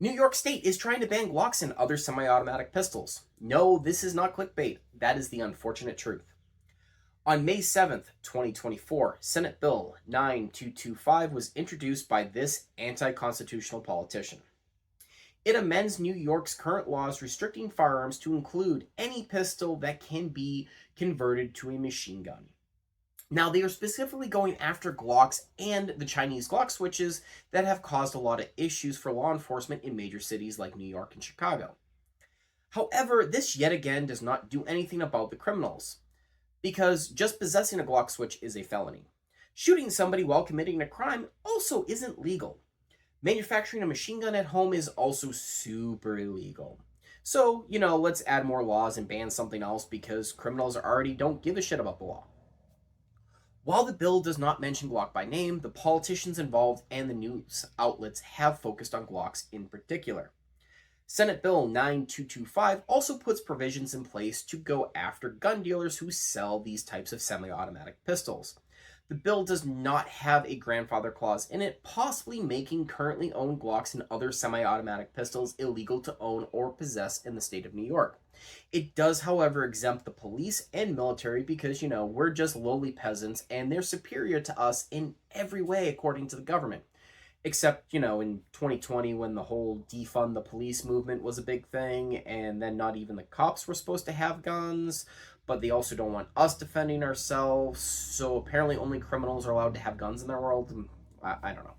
New York State is trying to ban Glocks and other semi-automatic pistols. No, this is not clickbait. That is the unfortunate truth. On May 7th, 2024, Senate Bill 9225 was introduced by this anti-constitutional politician. It amends New York's current laws restricting firearms to include any pistol that can be converted to a machine gun. Now, they are specifically going after Glocks and the Chinese Glock switches that have caused a lot of issues for law enforcement in major cities like New York and Chicago. However, this yet again does not do anything about the criminals, because just possessing a Glock switch is a felony. Shooting somebody while committing a crime also isn't legal. Manufacturing a machine gun at home is also super illegal. So, let's add more laws and ban something else because criminals already don't give a shit about the law. While the bill does not mention Glock by name, the politicians involved and the news outlets have focused on Glocks in particular. Senate Bill 9225 also puts provisions in place to go after gun dealers who sell these types of semi-automatic pistols. The bill does not have a grandfather clause in it, possibly making currently owned Glocks and other semi-automatic pistols illegal to own or possess in the state of New York. It does, however, exempt the police and military because, we're just lowly peasants and they're superior to us in every way according to the government. Except, in 2020 when the whole defund the police movement was a big thing, and then not even the cops were supposed to have guns, but they also don't want us defending ourselves, so apparently only criminals are allowed to have guns in their world. I don't know.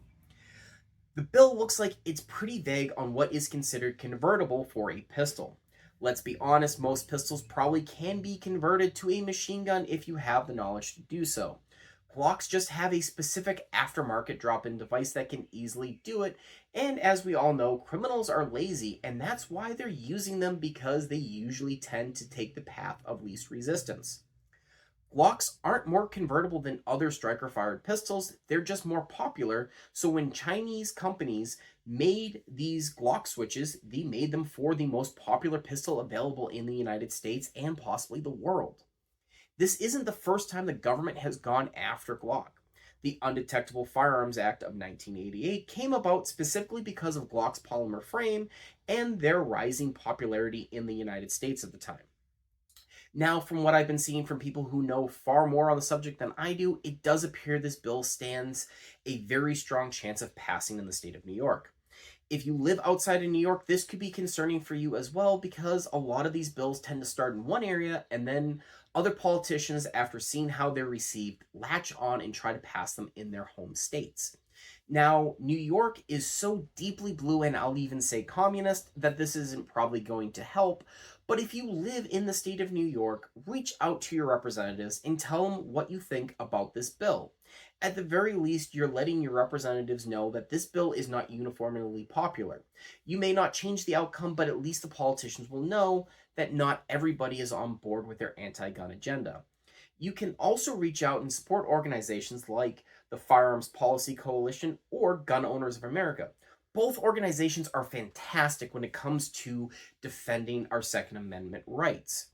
The bill looks like it's pretty vague on what is considered convertible for a pistol. Let's be honest, most pistols probably can be converted to a machine gun if you have the knowledge to do so. Glocks just have a specific aftermarket drop-in device that can easily do it, and as we all know, criminals are lazy, and that's why they're using them, because they usually tend to take the path of least resistance. Glocks aren't more convertible than other striker-fired pistols, they're just more popular, so when Chinese companies made these Glock switches, they made them for the most popular pistol available in the United States and possibly the world. This isn't the first time the government has gone after Glock. The Undetectable Firearms Act of 1988 came about specifically because of Glock's polymer frame and their rising popularity in the United States at the time. Now, from what I've been seeing from people who know far more on the subject than I do, it does appear this bill stands a very strong chance of passing in the state of New York. If you live outside of New York, this could be concerning for you as well, because a lot of these bills tend to start in one area and then other politicians, after seeing how they're received, latch on and try to pass them in their home states. Now, New York is so deeply blue, and I'll even say communist, that this isn't probably going to help. But if you live in the state of New York, reach out to your representatives and tell them what you think about this bill. At the very least, you're letting your representatives know that this bill is not uniformly popular. You may not change the outcome, but at least the politicians will know that not everybody is on board with their anti-gun agenda. You can also reach out and support organizations like the Firearms Policy Coalition or Gun Owners of America. Both organizations are fantastic when it comes to defending our Second Amendment rights.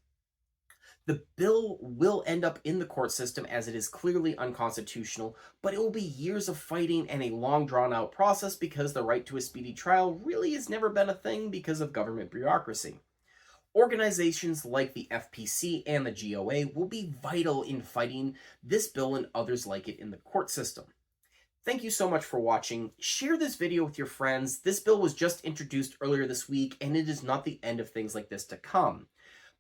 The bill will end up in the court system as it is clearly unconstitutional, but it will be years of fighting and a long drawn-out process because the right to a speedy trial really has never been a thing because of government bureaucracy. Organizations like the FPC and the GOA will be vital in fighting this bill and others like it in the court system. Thank you so much for watching. Share this video with your friends. This bill was just introduced earlier this week, and it is not the end of things like this to come.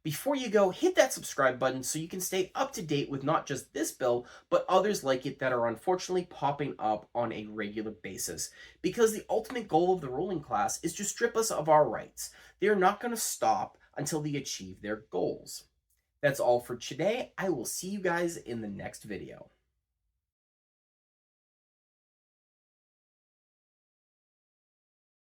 Before you go, hit that subscribe button so you can stay up to date with not just this bill, but others like it that are unfortunately popping up on a regular basis. Because the ultimate goal of the ruling class is to strip us of our rights. They are not going to stop until they achieve their goals. That's all for today. I will see you guys in the next video.